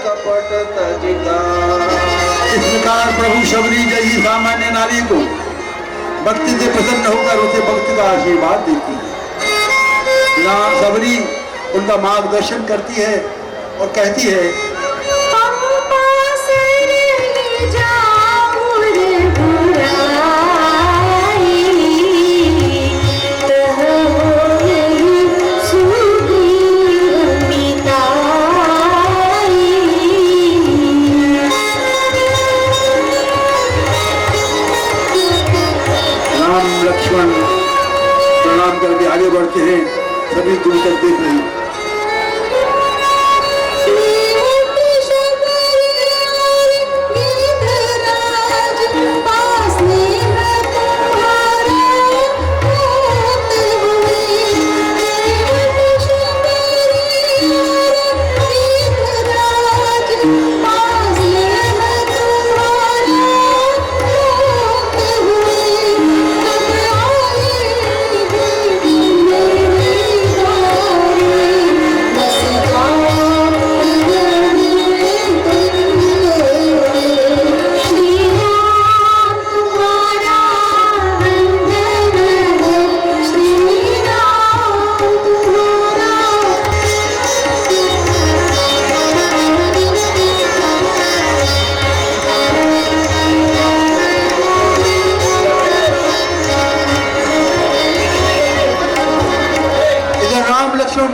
कपट तजिका। इस प्रकार प्रभु शबरी जैसी सामान्य नारी को भक्ति से प्रसन्न होकर उसे भक्ति का आशीर्वाद देती है। यहाँ शबरी उनका मार्गदर्शन करती है और कहती है, लक्ष्मण प्रणाम करके आगे बढ़ते हैं। सभी दूर तक देख रहे हैं।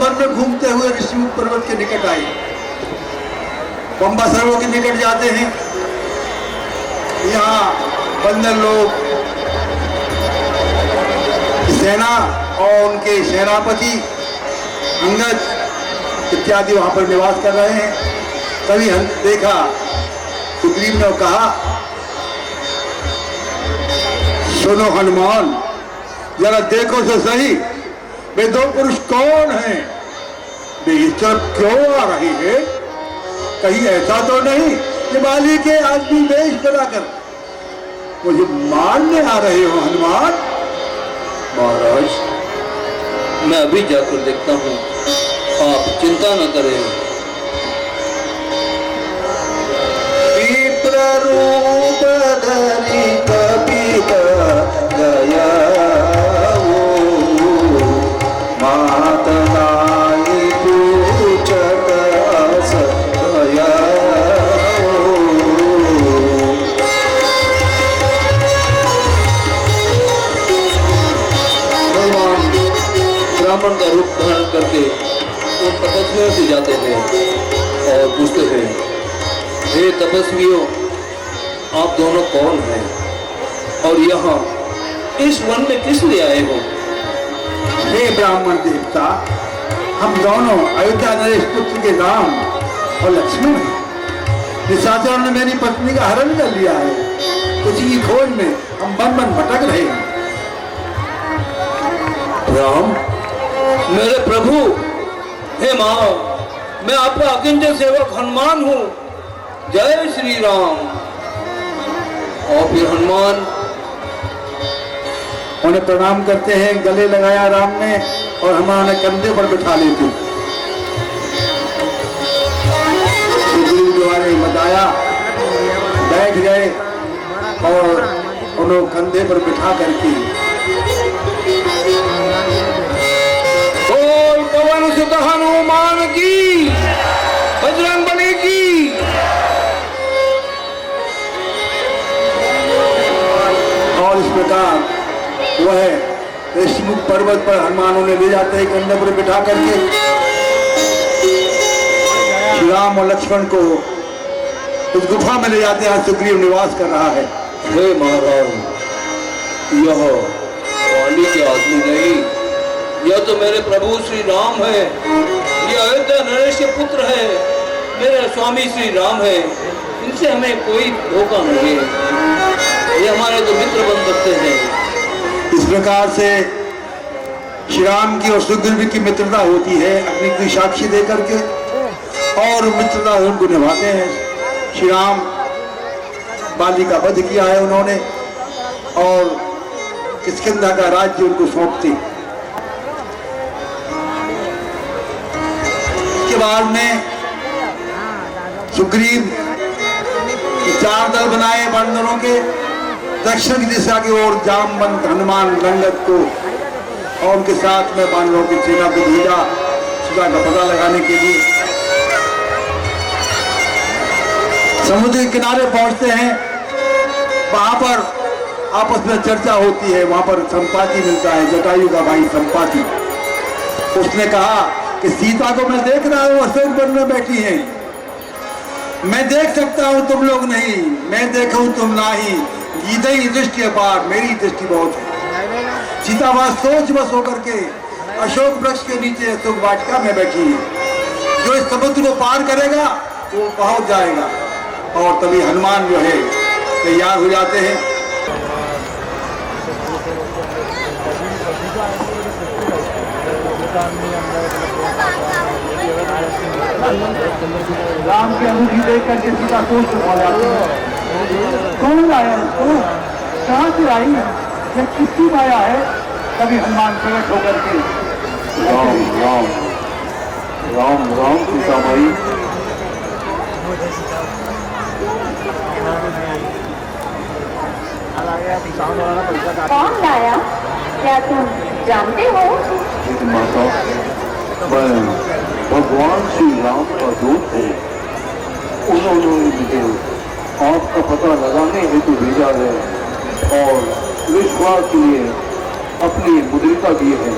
वन में घूमते हुए ऋषिमुख पर्वत के निकट आए। पंबा सरोवर के निकट जाते हैं। यहाँ बंदर लोग की सेना और उनके सेनापति अंगद इत्यादि वहां पर निवास कर रहे हैं। तभी देखा सुग्रीव ने कहा, सुनो हनुमान, जरा देखो तो सही, वे दो पुरुष कौन हैं? वे इस तरफ क्यों आ रही है? कहीं ऐसा तो नहीं कि बाली के आदमी वेश बनाकर मुझे मारने आ रहे हो हनुमान? महाराज, मैं अभी जाकर देखता हूँ, आप चिंता न करें। विप्र रूप धरि कपित गया, ब्राह्मण का रूप धारण करके उन तपस्वियों से जाते हैं और पूछते हैं, हे तपस्वियों, आप दोनों कौन हैं और यहाँ इस वन में किस लिए आए हो? हे ब्राह्मण देवता, हम दोनों अयोध्या नरेश पुत्र के राम और लक्ष्मण हैं। निशाचरों ने मेरी पत्नी का हरण कर लिया है। उसी की खोज में हम वन वन भटक रहे हैं। राम, मेरे प्रभु, हे माँ, मैं आपका अकिंचन सेवक हनुमान हूँ। जय श्री राम। और फिर हनुमान उन्हें प्रणाम करते हैं। गले लगाया राम ने और हनुमान कंधे पर बिठा लेते। सुग्रीव द्वारा बताया, बैठ गए और उन्हें कंधे पर बिठा करके पवन सुत हनुमान की, बजरंग बली की। और इस प्रकार वह ऋषिमुख पर्वत पर हनुमान उन्हें ले जाते हैं कंधे पर बिठा करके। श्री राम और लक्ष्मण को उस गुफा में ले जाते हैं। सुग्रीव निवास कर रहा है। हे महाराज, यह वाली के आदमी नहीं, यह तो मेरे प्रभु श्री राम है। ये अयोध्या नरेश के पुत्र है, मेरे स्वामी श्री राम है। इनसे हमें कोई धोखा नहीं है, ये हमारे तो मित्र बन सकते हैं। इस प्रकार से श्री राम की और सुग्रीव की मित्रता होती है अग्नि की साक्षी देकर के, और मित्रता उनको निभाते हैं। श्री राम बाली का वध किया है उन्होंने, और किष्किंधा का राज्य उनको सौंपते। के बाद में सुग्रीव चार दल बनाए बंदरों के, दक्षिण की दिशा की ओर जामवंत हनुमान रंगत को और उनके साथ में बानरों की सेना को भेजा सीता का पता लगाने के लिए। समुद्र के किनारे पहुंचते हैं, वहां पर आपस में चर्चा होती है। वहां पर संपाति मिलता है, जटायु का भाई संपाति। उसने कहा कि सीता को मैं देख रहा हूं अशोक वन में बैठी हैं, मैं देख सकता हूं, तुम लोग नहीं, मैं देखूं तुम नहीं, गीधई दृष्टि अपार, मेरी दृष्टि बहुत है। सीता वहां सोच बस होकर के अशोक वृक्ष के नीचे अशोक वाटिका में बैठी है। जो इस समुद्र को पार करेगा वो पहुंच जाएगा। और तभी हनुमान जो है तैयार हो जाते हैं। राम की अंगूठी देख करके सीता सोच हो जाती है, कौन आया इसको, कहाँ से आई, यह किसकी माया है। तभी हनुमान प्रकट होकर के राम राम राम राम सीता माई। कौन लाया, क्या तुम जानते हो? माता, मैं भगवान श्री राम का दूत हूँ। उन्होंने मुझे आपका पता लगाने हेतु भेजा है और विश्वास के लिए अपनी मुद्रिका दी है।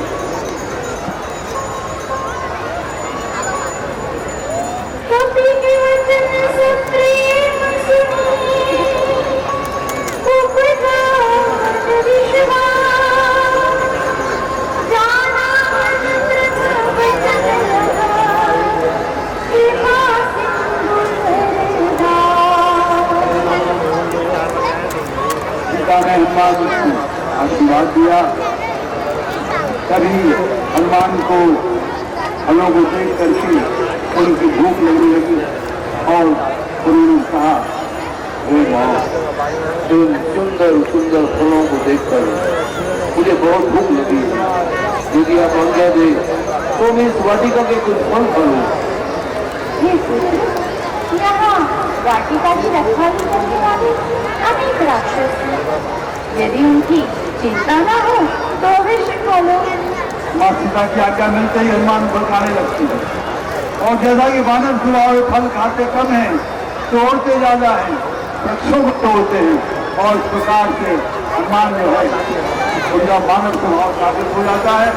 ने हनुमान को आशीर्वाद दिया। तभी हनुमान को फलों को देख करके उनकी भूख लगने लगी और उन्होंने कहा, हे माँ, इन सुंदर सुंदर फलों को देखकर मुझे बहुत भूख लगी है। यदि आप आज्ञा दे तो मैं इस वाटिका के कुछ फल खाऊं। यहाँ वाटिका की रखवाली करने वाले अनेक राक्षस हैं। यदि उनकी चिंता न हो तो अवश्य खोलो। माँ सीता की आज्ञा मिलते ही हनुमान फल खाने लगती है और जैसा कि वानर स्वभाव फल खाते कम है, तोड़ते ज्यादा है, वृक्षों को तोड़ते हैं और इस प्रकार से हनुमान जो है उनका मानव स्वभाव साबित हो जाता है।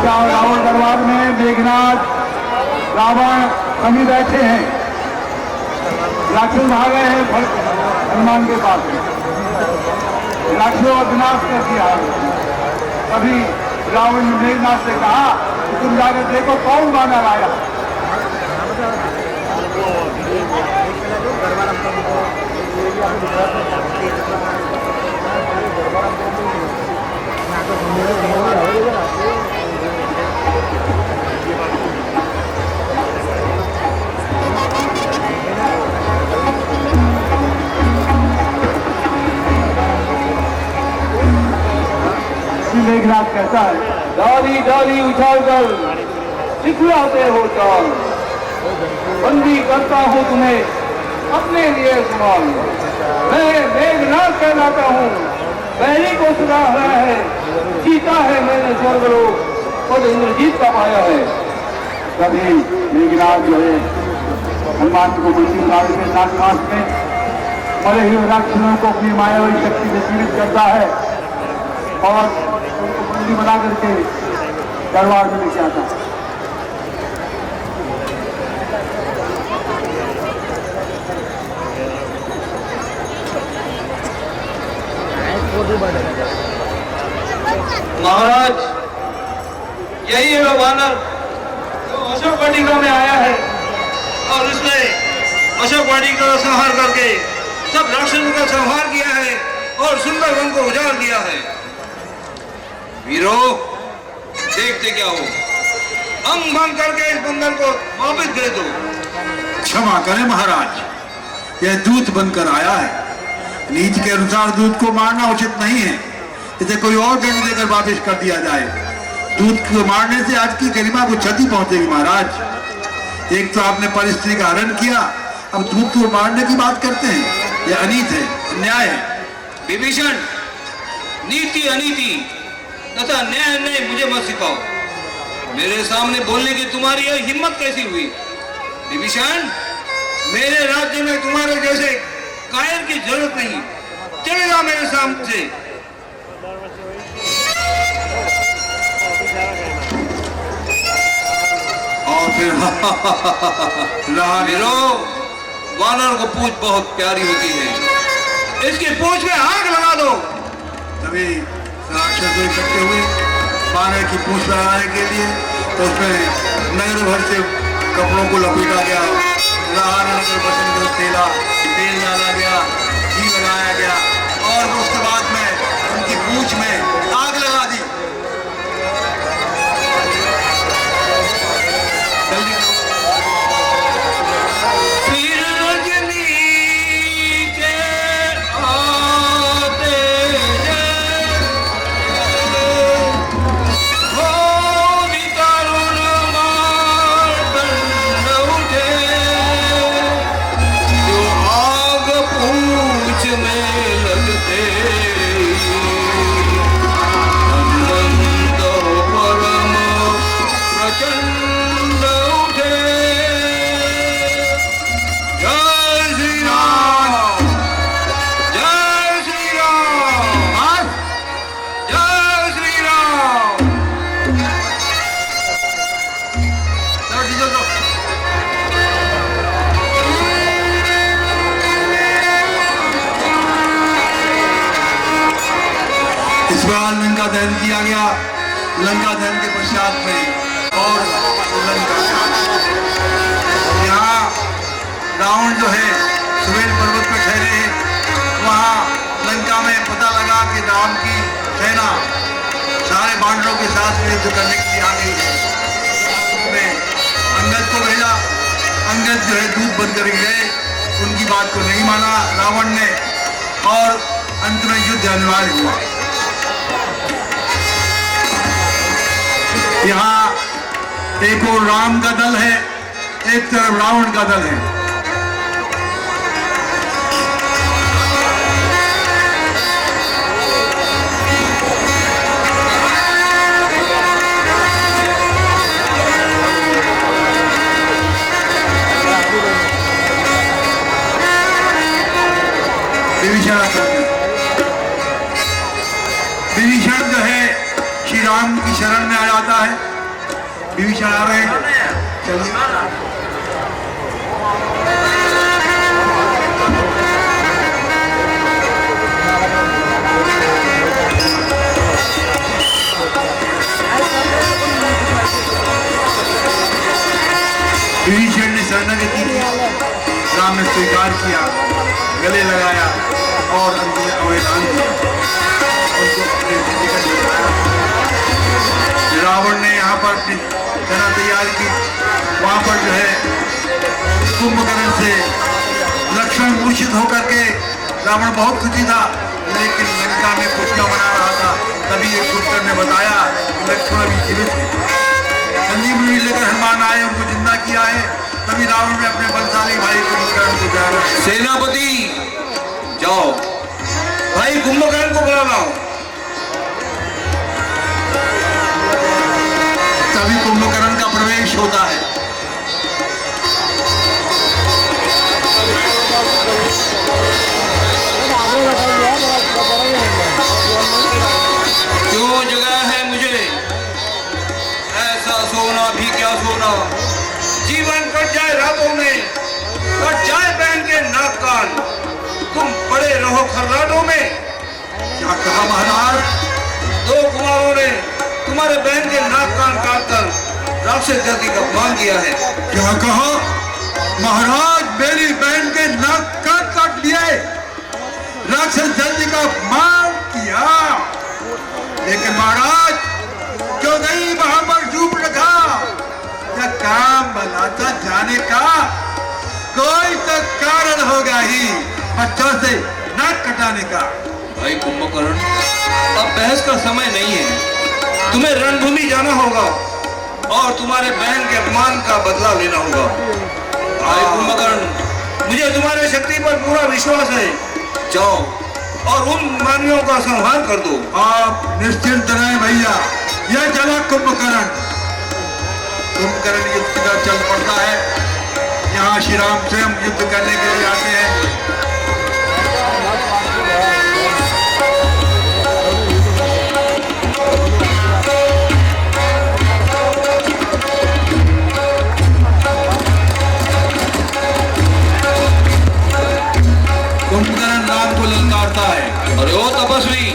रावण दरबार में मेघनाथ रावण सभी बैठे हैं, राक्षस भाग गए हैं हनुमान के पास, राक्षसों का विनाश कर दिया। तभी रावण ने मेघनाथ से कहा कि तुम जाकर देखो कौन वानर आया। मेघनाथ कहता है, डाली डाली उछाल कर सिखलाते हो चाल, बंदी करता हूँ तुम्हें अपने लिए सवाल। मैं मेघनाथ कहलाता हूँ, पहले को सुना है, जीता है मैंने स्वर्गलोक, पद इंद्रजीत का पाया है। तभी मेघनाथ जो है हनुमान को मंदिर लाल के नागपास में मरे हुए राक्षसों को अपनी मायावी शक्ति से पीड़ित करता है और उनको बंदी बना करके दरबार में लेके आता है। महाराज, यही है वो वानर जो अशोक वाटिका में आया है और उसने अशोक वाटिका का संहार करके सब राक्षसों का संहार किया है और सुंदर वन को उजाड़ दिया है। वीरो, देखते क्या हो, अंग भंग करके इस बंदर को वापस भेज दो। क्षमा करें महाराज, यह दूत बनकर आया है। नीति के अनुसार दूत को मारना उचित नहीं है। इसे कोई और दंड देकर वापस कर दिया जाए। दूत को मारने से आज की गरिमा को क्षति पहुंचेगी महाराज। एक तो आपने परिस्थिति का हरण किया, अब दूत को मारने की बात करते हैं। यह अनीत है, अन्याय है। विभीषण, नीति अनीति तथा न्याय अन्याय मुझे मत सिखाओ। मेरे सामने बोलने की तुम्हारी यह हिम्मत कैसी हुई? विभीषण, मेरे राज्य में तुम्हारे जैसे कायर की जरूरत नहीं। चले जाओ मेरे सामने से। और फिर वीरो, वानर को पूंछ बहुत प्यारी होती है, इसकी पूंछ में आग लगा दो। तभी राक्षस इकट्ठे हुए वानर की पूंछ लगाने के लिए, तो उसमें नगर भर से कपड़ों को लपेटा गया। नगर बसन तेला तेल डाला गया, घी लगाया गया और उसके बाद में उनकी पूंछ में आग लगा दी। जल्दी लंका दहन किया गया। लंका दहन के पश्चात में और लंका यहाँ रावण जो है सुमेर पर्वत पर ठहरे हैं। वहाँ लंका में पता लगा कि राम की सेना सारे बांडवों के साथ युद्ध करने के लिए आ गई है। उसने अंगद को भेजा। अंगद जो है दूत बनकर गए, उनकी बात को नहीं माना रावण ने और अंत में युद्ध अनिवार्य हुआ। यहाँ एक और राम का दल है, एक तरफ रावण का दल है। विभीषण जो है श्री राम की शरण में आ जाता है। विभीषण आ रहे हैं, चलिए। विभीषण ने शरणागति की, राम ने स्वीकार किया, गले लगाया और अंतिम अवैधान किया, उनको अपने टिकट दिखाया। रावण ने यहाँ पर अपनी सेना तैयार की। वहाँ पर जो है कुंभकर्ण से लक्ष्मण मूर्छित होकर के रावण बहुत खुशी था, लेकिन लंका में पुतला बना रहा था। तभी एक कुंभकर्ण ने बताया कि लक्ष्मण अभी जीवित है। संजीवनी लेकर हनुमान आए, उनको जिंदा किया है। तभी रावण ने अपने बलशाली भाई कुंभकर्ण को जाना। सेनापति जाओ, भाई कुंभकर्ण को बुला लाओ। तभी कुंभकर्ण का प्रवेश होता है। सोना भी क्या सोना, जीवन कट जाए रातों में, कट जाए बहन के नाक कान, तुम पड़े रहो खर्राटों में। क्या कहा महाराज? 2 कुमारों ने तुम्हारे बहन के नाक कान काटकर राक्षस जाति का अपमान किया है। क्या कहा महाराज? मेरी बहन के नाक काट लिए, राक्षस जाति का अपमान किया। लेकिन महाराज क्यों नहीं वहां पर चुप रखा? क्या काम बनाता जाने का कोई तो कारण होगा ही बच्चों से नाक कटाने का। भाई कुंभकर्ण, अब बहस का समय नहीं है, तुम्हें रणभूमि जाना होगा और तुम्हारे बहन के अपमान का बदला लेना होगा। भाई कुंभकर्ण, मुझे तुम्हारे शक्ति पर पूरा विश्वास है, जाओ और उन मानवियों का संहार कर दो। आप निश्चिंत रहें भैया, यह चला कुंभकर्ण। कुंभकर्ण युद्ध की तरफ चल पड़ता है। यहाँ श्री राम स्वयं युद्ध करने के लिए आते हैं। कुंभकर्ण राम को ललकारता है। अरे ओ तपस्वी,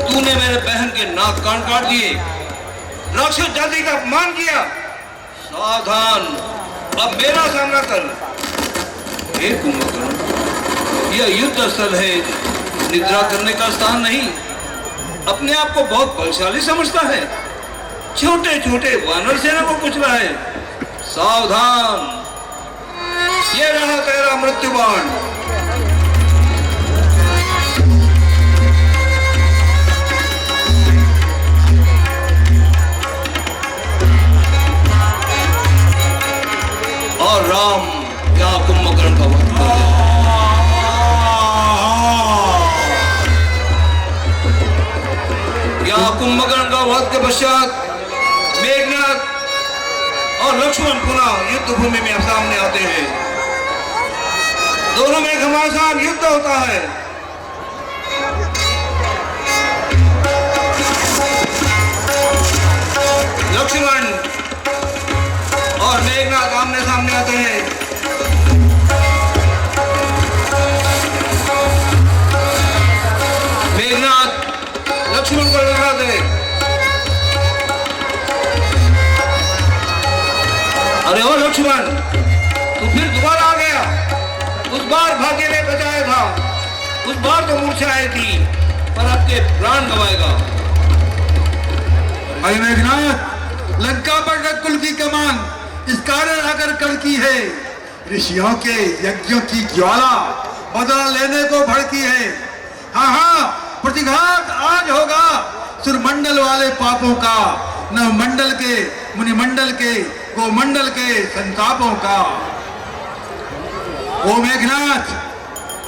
तूने मेरे बहन के नाक कान काट दिए, राक्षस जाति का अपमान किया। सावधान, अब मेरा सामना कर। हे कुंभकर्ण, यह युद्ध स्थल है, निद्रा करने का स्थान नहीं। अपने आप को बहुत बलशाली समझता है, छोटे छोटे वानर सेना को कुचला है। सावधान, ये रहा तेरा मृत्युबाण। और राम यहाँ कुंभकर्ण का वध कर दिया। यहाँ कुंभकर्ण का वध के पश्चात मेघनाद और लक्ष्मण पुनः युद्ध भूमि में सामने आते हैं। दोनों में घमासान युद्ध होता है। लक्ष्मण और मेघनाद आमने सामने आते हैं। मेघनाद लक्ष्मण को लगा दे। अरे ओ लक्ष्मण, तू फिर दोबारा आ गया। उस बार भाग्य ने बचाया था, उस बार तो मूर्छा आई थी, पर आपके प्राण गंवाएगा। अरे मेघनाथ, लंका पर नकुल की कमान इस कारण आकर कड़की है। ऋषियों के यज्ञों की ज्वाला बदला लेने को भड़की है। हाँ हाँ, प्रतिघात आज होगा सुरमंडल वाले पापों का, नवमंडल के, मुनिमंडल के, गोमंडल के संतापों का। ओ मेघनाथ,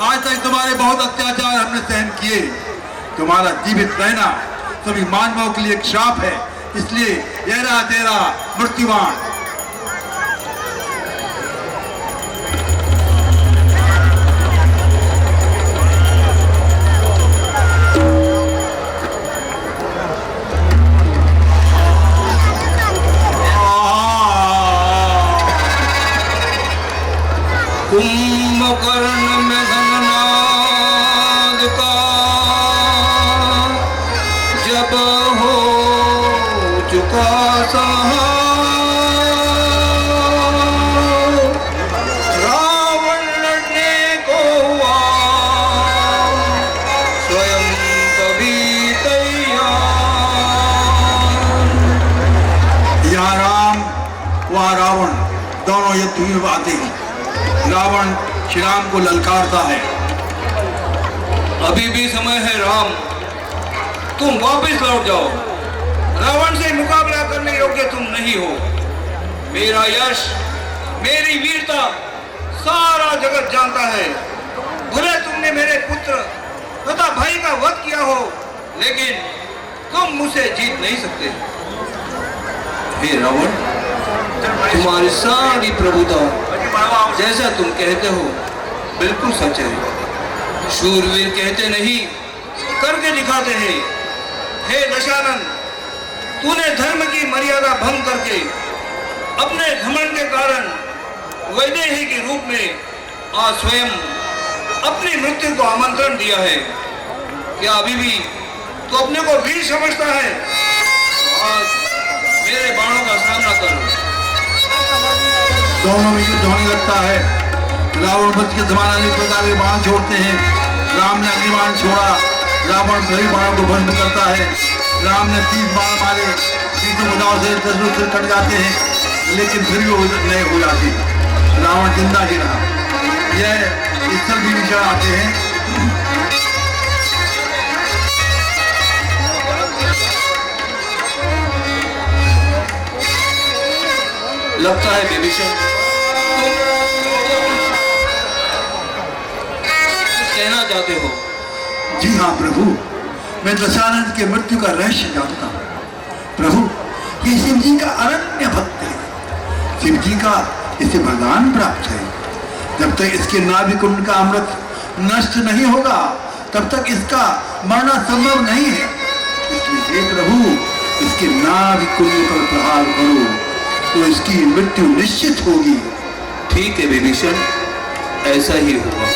आज तक तुम्हारे बहुत अत्याचार हमने सहन किए। तुम्हारा जीवित रहना सभी मानवों के लिए एक श्राप है, इसलिए यह रहा तेरा मृत्युबाण। कुंभकर्ण में घननाद का जब हो चुका रावण लड़ने को हुआ स्वयं कभी तैयार। यहाँ राम वहाँ रावण दोनों युद्ध में आते हैं। रावण श्री राम को ललकारता है। अभी भी समय है राम, तुम वापस लौट जाओ। रावण से मुकाबला करने योग्य तुम नहीं हो। मेरा यश, मेरी वीरता सारा जगत जानता है। भले तुमने मेरे पुत्र तथा भाई का वध किया हो, लेकिन तुम मुझसे जीत नहीं सकते। हे रावण, तुम्हारी सारी प्रभुता जैसा तुम कहते हो बिल्कुल सच है। शूरवीर कहते नहीं, करके दिखाते हैं। हे दशानन, तूने धर्म की मर्यादा भंग करके अपने घमंड के कारण वैदेही के रूप में आज स्वयं अपनी मृत्यु को आमंत्रण दिया है। क्या अभी भी तू अपने को वीर समझता है? आज मेरे बाणों का सामना कर। दोनों में युद्ध होने लगता है। रावण वध के जमाना अनेक प्रकार के बाण छोड़ते हैं। राम ने अग्निबाण छोड़ा, रावण कई बाणों को भस्म करता है। राम ने 30 बाण मारे, 30 बजाव से 10 से कट जाते हैं, लेकिन फिर भी वो नहीं हो जाते। रावण जिंदा ही रहा। यह स्थल भी विचार आते हैं। लगता है विभीषण तुम कुछ कहना चाहते हो। जी हाँ प्रभु, मैं दशानंद के मृत्यु का रहस्य जानता हूँ। प्रभु, ये शिव जी का अनन्य भक्त है। शिव जी का इसे वरदान प्राप्त है। जब तक इसके नाभि कुंड का अमृत नष्ट नहीं होगा, तब तक इसका मरना संभव नहीं है। इसलिए हे प्रभु, इसके नाभि कुंड पर प्रहार करो तो इसकी मृत्यु निश्चित होगी। ठीक है विभीषण, ऐसा ही होगा।